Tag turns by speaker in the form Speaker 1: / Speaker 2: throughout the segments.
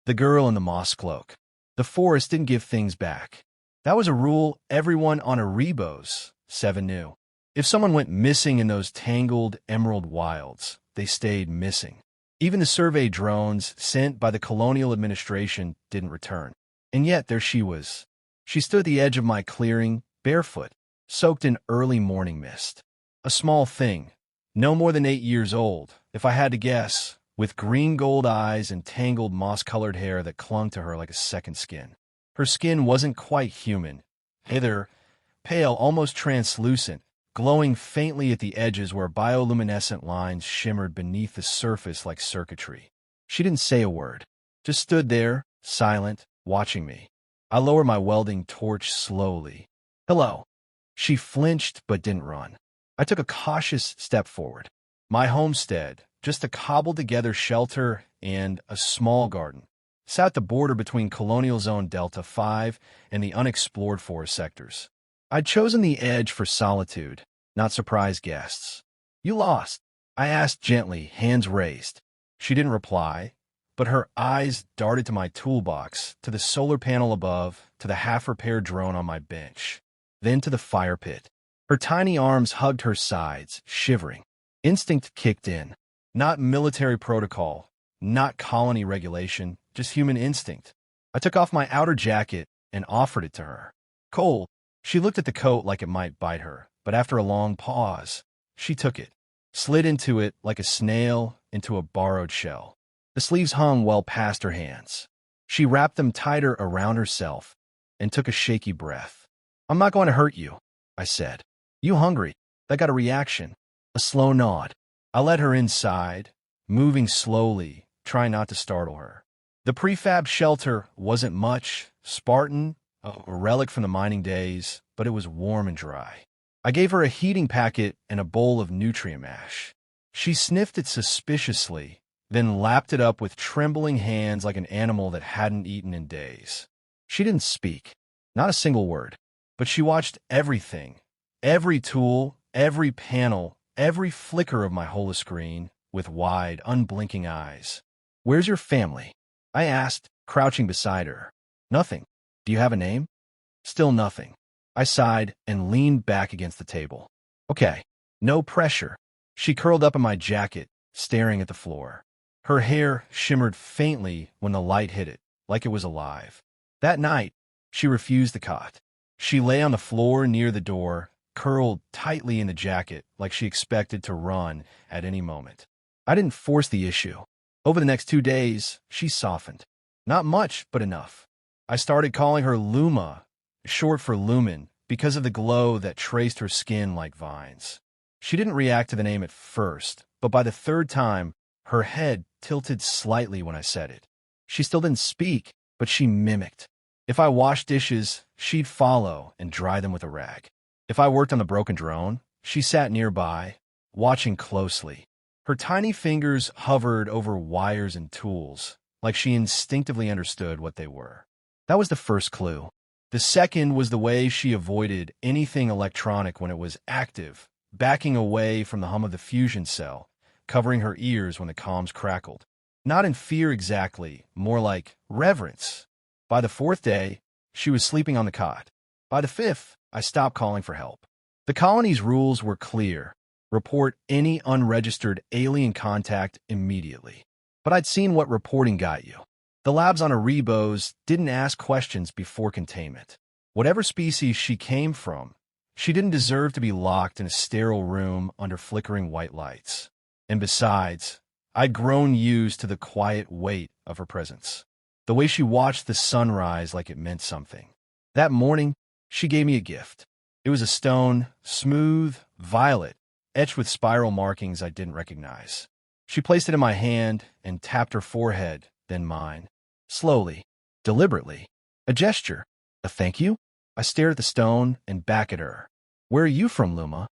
Speaker 1: The girl in the moss cloak. The forest didn't give things back. That was a rule everyone on Erebos 7 knew. If someone went missing in those tangled emerald wilds, they stayed missing. Even the survey drones sent by the colonial administration didn't return. And yet there she was. She stood at the edge of my clearing, barefoot, soaked in early morning mist. A small thing, no more than 8 years old, if I had to guess, with green-gold eyes and tangled moss-colored hair that clung to her like a second skin. Her skin wasn't quite human, either pale, almost translucent, glowing faintly at the edges where bioluminescent lines shimmered beneath the surface like circuitry. She didn't say a word, just stood there, silent, watching me. I lowered my welding torch slowly. "Hello." She flinched but didn't run. I took a cautious step forward. My homestead, just a cobbled-together shelter and a small garden, sat at the border between Colonial Zone Delta 5 and the unexplored forest sectors. I'd chosen the edge for solitude, not surprise guests. "You lost?" I asked gently, hands raised. She didn't reply, but her eyes darted to my toolbox, to the solar panel above, to the half-repaired drone on my bench, then to the fire pit. Her tiny arms hugged her sides, shivering. Instinct kicked in. Not military protocol, not colony regulation, just human instinct. I took off my outer jacket and offered it to her. Cold. She looked at the coat like it might bite her, but after a long pause, she took it, slid into it like a snail into a borrowed shell. The sleeves hung well past her hands. She wrapped them tighter around herself and took a shaky breath. "I'm not going to hurt you," I said. "You hungry?" That got a reaction, a slow nod. I led her inside, moving slowly, trying not to startle her. The prefab shelter wasn't much, Spartan, a relic from the mining days, but it was warm and dry. I gave her a heating packet and a bowl of nutrient mash. She sniffed it suspiciously, then lapped it up with trembling hands like an animal that hadn't eaten in days. She didn't speak, not a single word, but she watched everything, every tool, every panel, every flicker of my holoscreen, with wide, unblinking eyes. "Where's your family?" I asked, crouching beside her. "Nothing. Do you have a name?" Still nothing. I sighed and leaned back against the table. "Okay, no pressure." She curled up in my jacket, staring at the floor. Her hair shimmered faintly when the light hit it, like it was alive. That night, she refused the cot. She lay on the floor near the door, curled tightly in the jacket like she expected to run at any moment. I didn't force the issue. Over the next 2 days, she softened. Not much, but enough. I started calling her Luma, short for lumen, because of the glow that traced her skin like vines. She didn't react to the name at first, but by the third time, her head tilted slightly when I said it. She still didn't speak, but she mimicked. If I washed dishes, she'd follow and dry them with a rag. If I worked on the broken drone, she sat nearby, watching closely. Her tiny fingers hovered over wires and tools, like she instinctively understood what they were. That was the first clue. The second was the way she avoided anything electronic when it was active, backing away from the hum of the fusion cell, covering her ears when the comms crackled. Not in fear exactly, more like reverence. By the 4th day, she was sleeping on the cot. By the 5th, I stopped calling for help. The colony's rules were clear. Report any unregistered alien contact immediately. But I'd seen what reporting got you. The labs on Erebos didn't ask questions before containment. Whatever species she came from, she didn't deserve to be locked in a sterile room under flickering white lights. And besides, I'd grown used to the quiet weight of her presence. The way she watched the sunrise like it meant something. That morning, she gave me a gift. It was a stone, smooth, violet, etched with spiral markings I didn't recognize. She placed it in my hand and tapped her forehead, then mine. Slowly, deliberately. A gesture. A thank you? I stared at the stone and back at her. "Where are you from, Luma?"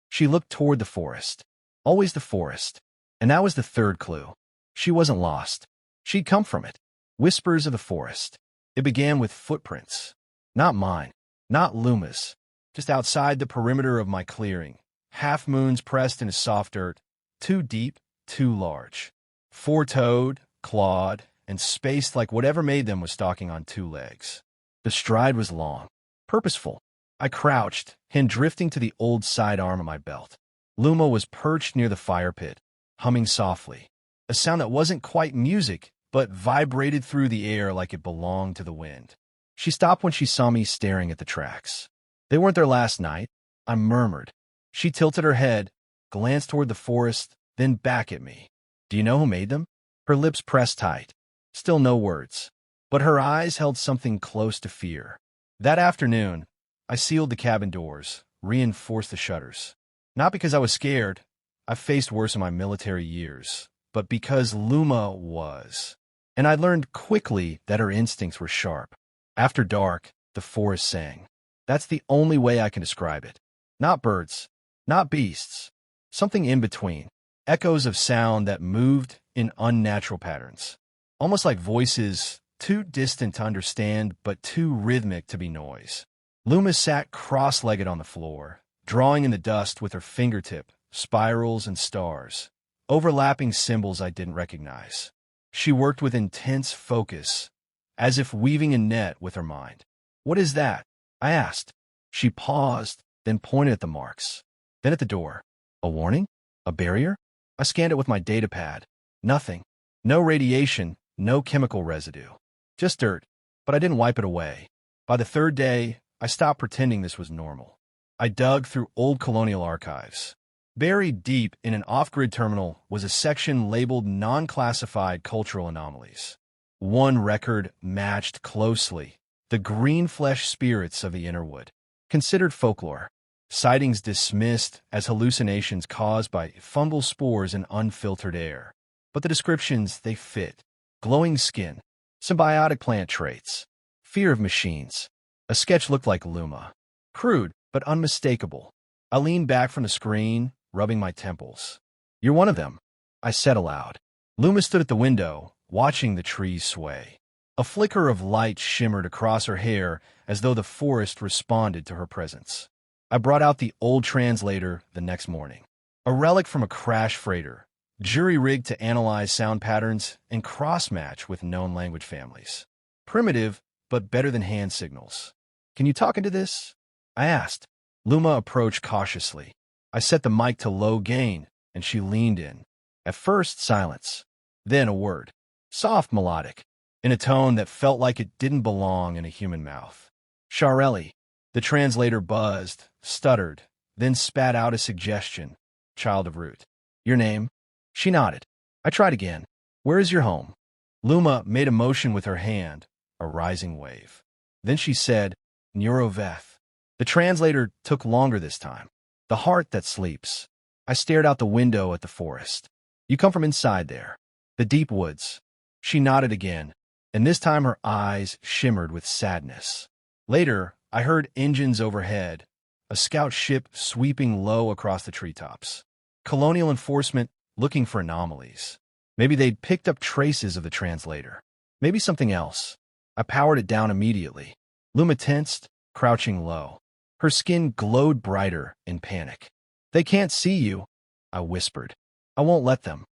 Speaker 1: She looked toward the forest. Always the forest. And that was the third clue. She wasn't lost. She'd come from it. Whispers of the forest. It began with footprints. Not mine. Not Luma's. Just outside the perimeter of my clearing. Half moons pressed into soft dirt. Too deep, too large. Four-toed, clawed, and spaced like whatever made them was stalking on two legs. The stride was long, purposeful. I crouched, hand drifting to the old sidearm of my belt. Luma was perched near the fire pit, humming softly, a sound that wasn't quite music, but vibrated through the air like it belonged to the wind. She stopped when she saw me staring at the tracks. They weren't there last night, I murmured. She tilted her head, glanced toward the forest, then back at me. Do you know who made them? Her lips pressed tight. Still no words, but her eyes held something close to fear. That afternoon, I sealed the cabin doors, reinforced the shutters. Not because I was scared, I've faced worse in my military years, but because Luma was. And I learned quickly that her instincts were sharp. After dark, the forest sang. That's the only way I can describe it. Not birds, not beasts, something in between. Echoes of sound that moved in unnatural patterns. Almost like voices, too distant to understand, but too rhythmic to be noise. Luma sat cross-legged on the floor, drawing in the dust with her fingertip, spirals and stars, overlapping symbols I didn't recognize. She worked with intense focus, as if weaving a net with her mind. What is that? I asked. She paused, then pointed at the marks. Then at the door. A warning? A barrier? I scanned it with my data pad. Nothing. No radiation, no chemical residue. Just dirt, but I didn't wipe it away. By the third day, I stopped pretending this was normal. I dug through old colonial archives. Buried deep in an off-grid terminal was a section labeled non-classified cultural anomalies. One record matched closely the green flesh spirits of the Innerwood, considered folklore. Sightings dismissed as hallucinations caused by fungal spores and unfiltered air. But the descriptions, they fit. Glowing skin, symbiotic plant traits, fear of machines. A sketch looked like Luma. Crude, but unmistakable. I leaned back from the screen, rubbing my temples. You're one of them, I said aloud. Luma stood at the window, watching the trees sway. A flicker of light shimmered across her hair as though the forest responded to her presence. I brought out the old translator the next morning. A relic from a crash freighter, jury-rigged to analyze sound patterns and cross-match with known language families. Primitive, but better than hand signals. Can you talk into this? I asked. Luma approached cautiously. I set the mic to low gain, and she leaned in. At first, silence. Then a word. Soft, melodic, in a tone that felt like it didn't belong in a human mouth. Shareli. The translator buzzed, stuttered, then spat out a suggestion. Child of root. Your name? She nodded. I tried again. Where is your home? Luma made a motion with her hand, a rising wave. Then she said, Neuroveth. The translator took longer this time. The heart that sleeps. I stared out the window at the forest. You come from inside there. The deep woods. She nodded again, and this time her eyes shimmered with sadness. Later, I heard engines overhead, a scout ship sweeping low across the treetops. Colonial enforcement looking for anomalies. Maybe they'd picked up traces of the translator. Maybe something else. I powered it down immediately. Luma tensed, crouching low. Her skin glowed brighter in panic. They can't see you, I whispered. I won't let them.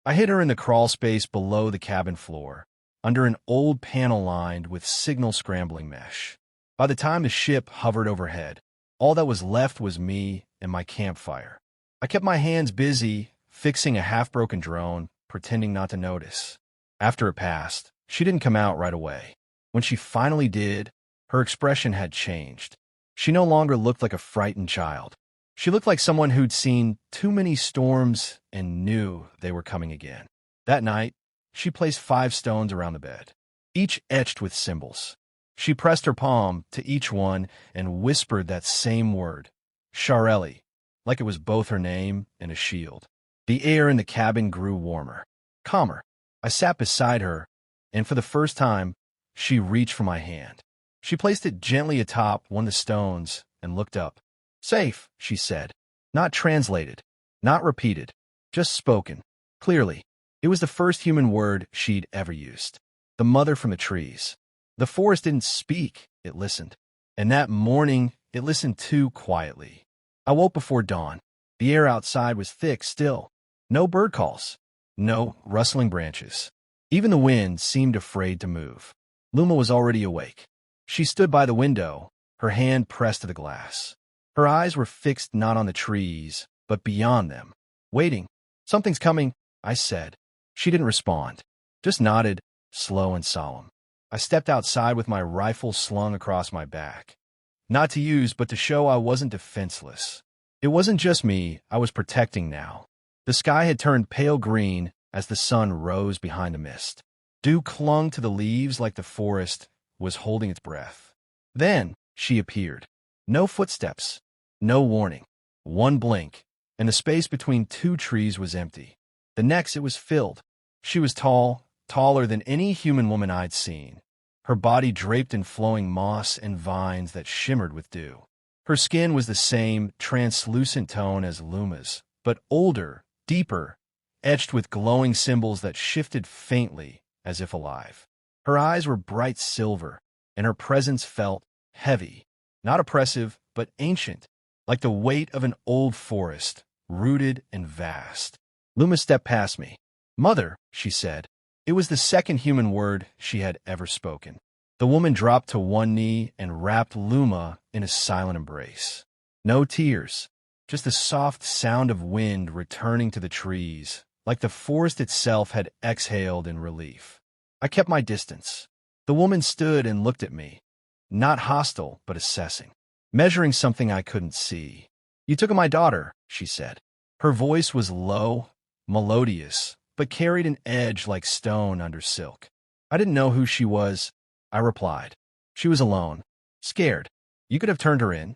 Speaker 1: I hid her in the crawl space below the cabin floor, under an old panel lined with signal scrambling mesh. By the time the ship hovered overhead, all that was left was me and my campfire. I kept my hands busy, fixing a half-broken drone, pretending not to notice. After it passed, she didn't come out right away. When she finally did, her expression had changed. She no longer looked like a frightened child. She looked like someone who'd seen too many storms and knew they were coming again. That night, she placed 5 stones around the bed, each etched with symbols. She pressed her palm to each one and whispered that same word, Shareli, like it was both her name and a shield. The air in the cabin grew warmer, calmer. I sat beside her, and for the first time, she reached for my hand. She placed it gently atop one of the stones and looked up. Safe, she said. Not translated, not repeated, just spoken, clearly. It was the first human word she'd ever used. The mother from the trees. The forest didn't speak, it listened. And that morning, it listened too quietly. I woke before dawn. The air outside was thick still. No bird calls. No rustling branches. Even the wind seemed afraid to move. Luma was already awake. She stood by the window, her hand pressed to the glass. Her eyes were fixed not on the trees, but beyond them, waiting. "Something's coming," I said. She didn't respond, just nodded, slow and solemn. I stepped outside with my rifle slung across my back. Not to use, but to show I wasn't defenseless. It wasn't just me I was protecting now. The sky had turned pale green as the sun rose behind the mist. Dew clung to the leaves like the forest was holding its breath. Then she appeared. No footsteps, no warning. One blink, and the space between two trees was empty. The next it was filled. She was tall, taller than any human woman I'd seen. Her body draped in flowing moss and vines that shimmered with dew. Her skin was the same translucent tone as Luma's, but older, deeper, etched with glowing symbols that shifted faintly as if alive. Her eyes were bright silver, and her presence felt heavy, not oppressive, but ancient, like the weight of an old forest, rooted and vast. Luma stepped past me. "Mother," she said. It was the second human word she had ever spoken. The woman dropped to one knee and wrapped Luma in a silent embrace. No tears, just the soft sound of wind returning to the trees, like the forest itself had exhaled in relief. I kept my distance. The woman stood and looked at me, not hostile, but assessing, measuring something I couldn't see. "You took my daughter," she said. Her voice was low, melodious, but carried an edge like stone under silk. "I didn't know who she was," I replied. "She was alone, scared. You could have turned her in."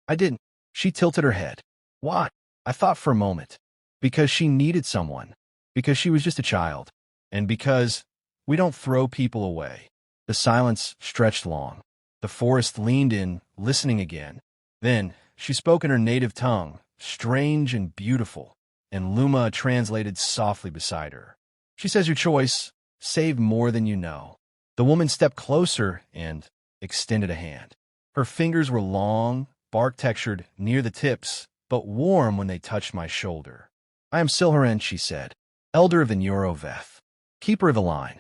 Speaker 1: "I didn't." She tilted her head. "Why?" I thought for a moment. "Because she needed someone. Because she was just a child. And because we don't throw people away." The silence stretched long. The forest leaned in, listening again. Then she spoke in her native tongue, strange and beautiful, and Luma translated softly beside her. She says your choice saved more than you know. The woman stepped closer and extended a hand. Her fingers were long, bark-textured near the tips, but warm when they touched my shoulder. "I am Silharin," she said, "elder of the Neuroveth, keeper of the line."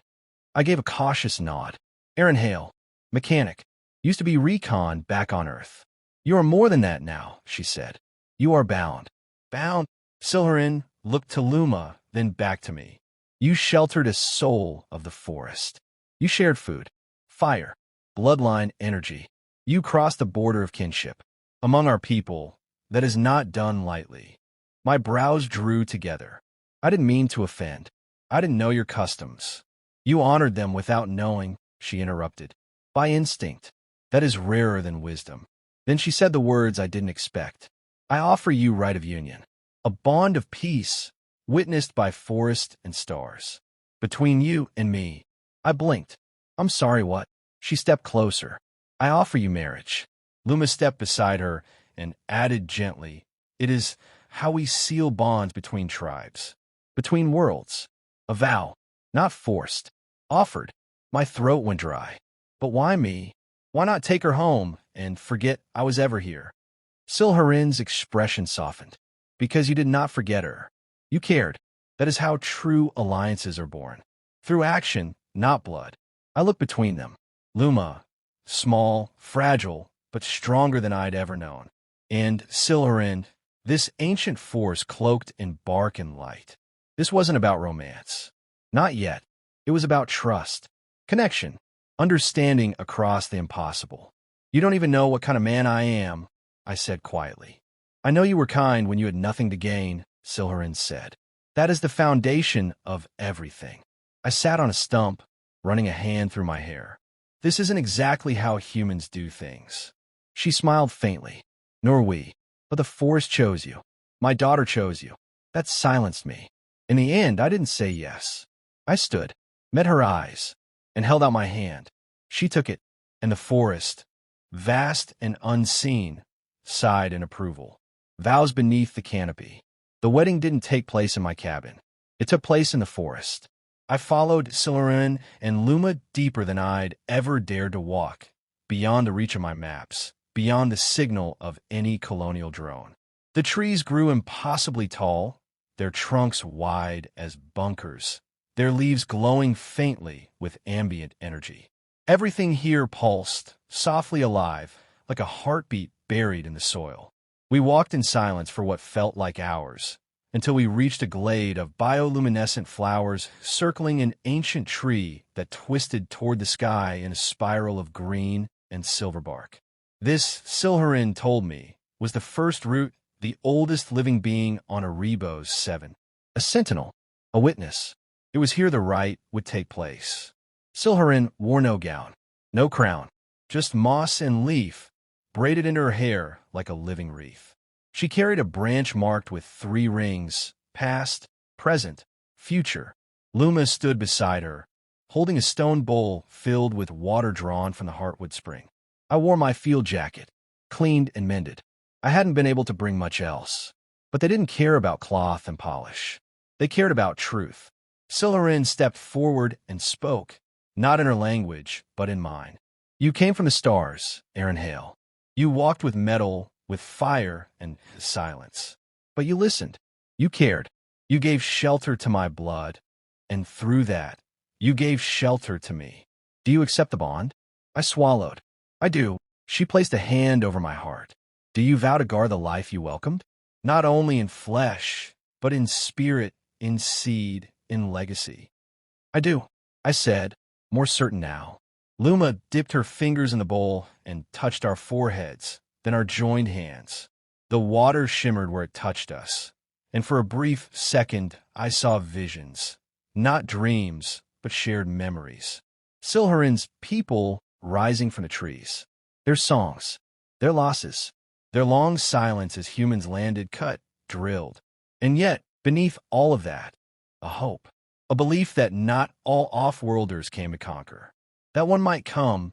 Speaker 1: I gave a cautious nod. "Aaron Hale, mechanic, used to be recon back on Earth." "You are more than that now," she said. "You are bound." "Bound?" Silharin looked to Luma, then back to me. "You sheltered a soul of the forest. You shared food, fire, bloodline, energy. You crossed the border of kinship. Among our people, that is not done lightly." My brows drew together. "I didn't mean to offend. I didn't know your customs." "You honored them without knowing," she interrupted. "By instinct. That is rarer than wisdom." Then she said the words I didn't expect. "I offer you right of union. A bond of peace, witnessed by forest and stars. Between you and me." I blinked. "I'm sorry, what?" She stepped closer. "I offer you marriage." Luma stepped beside her and added gently, "It is how we seal bonds between tribes, between worlds. A vow, not forced, offered." My throat went dry. "But why me? Why not take her home and forget I was ever here?" Silharin's expression softened. "Because you did not forget her. You cared. That is how true alliances are born. Through action, not blood." I looked between them. Luma, small, fragile, but stronger than I'd ever known. And Silharin, this ancient force cloaked in bark and light. This wasn't about romance. Not yet. It was about trust, connection, understanding across the impossible. "You don't even know what kind of man I am," I said quietly. "I know you were kind when you had nothing to gain," Silharin said. "That is the foundation of everything." I sat on a stump, running a hand through my hair. "This isn't exactly how humans do things." She smiled faintly. "Nor we. But the forest chose you. My daughter chose you. That silenced me. In the end, I didn't say yes. I stood, met her eyes, and held out my hand. She took it, and the forest, vast and unseen, sighed in approval. Vows beneath the canopy. The wedding didn't take place in my cabin. It took place in the forest. I followed Silharin and Luma deeper than I'd ever dared to walk, beyond the reach of my maps, beyond the signal of any colonial drone. The trees grew impossibly tall, their trunks wide as bunkers, their leaves glowing faintly with ambient energy. Everything here pulsed, softly alive, like a heartbeat buried in the soil. We walked in silence for what felt like hours, until we reached a glade of bioluminescent flowers circling an ancient tree that twisted toward the sky in a spiral of green and silver bark. This, Silharin told me, was the first root, the oldest living being on Erebos 7. A sentinel, a witness. It was here the rite would take place. Silharin wore no gown, no crown, just moss and leaf, braided into her hair like a living wreath. She carried a branch marked with 3 rings, past, present, future. Luma stood beside her, holding a stone bowl filled with water drawn from the heartwood spring. I wore my field jacket, cleaned and mended. I hadn't been able to bring much else. But they didn't care about cloth and polish. They cared about truth. Silharin stepped forward and spoke, not in her language, but in mine. You came from the stars, Aaron Hale. You walked with metal, with fire and silence. But you listened. You cared. You gave shelter to my blood. And through that, you gave shelter to me. Do you accept the bond? I swallowed. I do. She placed a hand over my heart. Do you vow to guard the life you welcomed? Not only in flesh, but in spirit, in seed, in legacy. I do, I said, more certain now. Luma dipped her fingers in the bowl and touched our foreheads, then our joined hands. The water shimmered where it touched us, and for a brief second I saw visions, not dreams, but shared memories. Silharin's people rising from the trees, their songs, their losses, their long silence as humans landed, cut, drilled. And yet, beneath all of that, a hope, a belief that not all off-worlders came to conquer, that one might come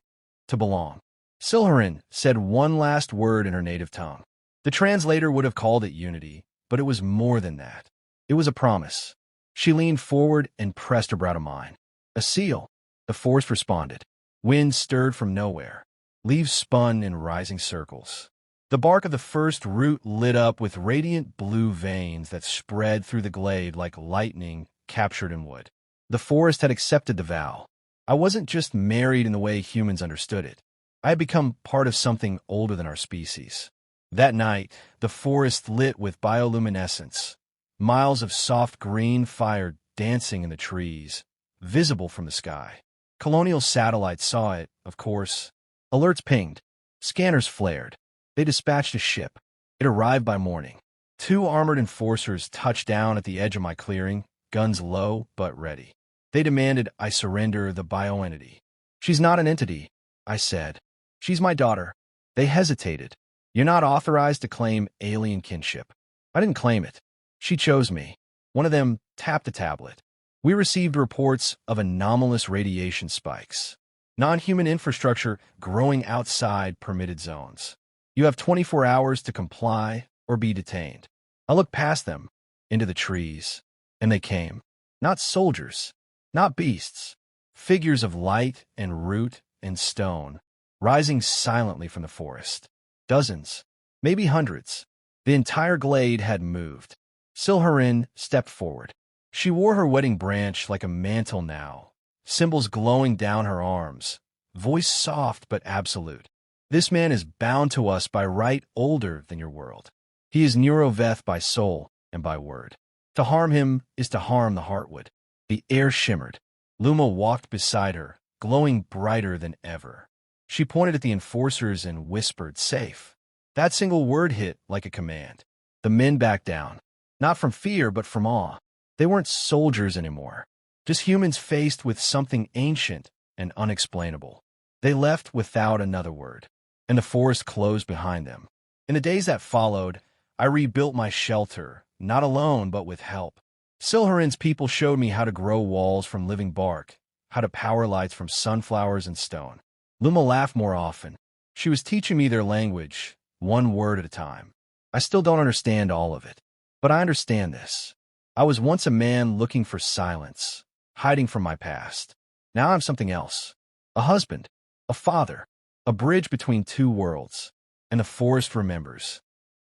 Speaker 1: to belong. Silharin said one last word in her native tongue. The translator would have called it unity, but it was more than that. It was a promise. She leaned forward and pressed her brow to mine. A seal. The forest responded. Wind stirred from nowhere. Leaves spun in rising circles. The bark of the first root lit up with radiant blue veins that spread through the glade like lightning captured in wood. The forest had accepted the vow. I wasn't just married in the way humans understood it. I had become part of something older than our species. That night, the forest lit with bioluminescence, miles of soft green fire dancing in the trees, visible from the sky. Colonial satellites saw it, of course. Alerts pinged. Scanners flared. They dispatched a ship. It arrived by morning. 2 armored enforcers touched down at the edge of my clearing, guns low but ready. They demanded I surrender the bioentity. She's not an entity, I said. She's my daughter. They hesitated. You're not authorized to claim alien kinship. I didn't claim it. She chose me. One of them tapped the tablet. We received reports of anomalous radiation spikes. Non-human infrastructure growing outside permitted zones. You have 24 hours to comply or be detained. I looked past them, into the trees, and they came. Not soldiers, not beasts. Figures of light and root and stone, rising silently from the forest. Dozens, maybe hundreds. The entire glade had moved. Silharin stepped forward. She wore her wedding branch like a mantle now, symbols glowing down her arms, voice soft but absolute. This man is bound to us by right older than your world. He is Neuroveth by soul and by word. To harm him is to harm the heartwood. The air shimmered. Luma walked beside her, glowing brighter than ever. She pointed at the enforcers and whispered, safe. That single word hit like a command. The men backed down, not from fear but from awe. They weren't soldiers anymore, just humans faced with something ancient and unexplainable. They left without another word, and the forest closed behind them. In the days that followed, I rebuilt my shelter, not alone but with help. Silharin's people showed me how to grow walls from living bark, how to power lights from sunflowers and stone. Luma laughed more often. She was teaching me their language, one word at a time. I still don't understand all of it, but I understand this. I was once a man looking for silence, hiding from my past. Now I'm something else. A husband, a father, a bridge between 2 worlds. And the forest remembers.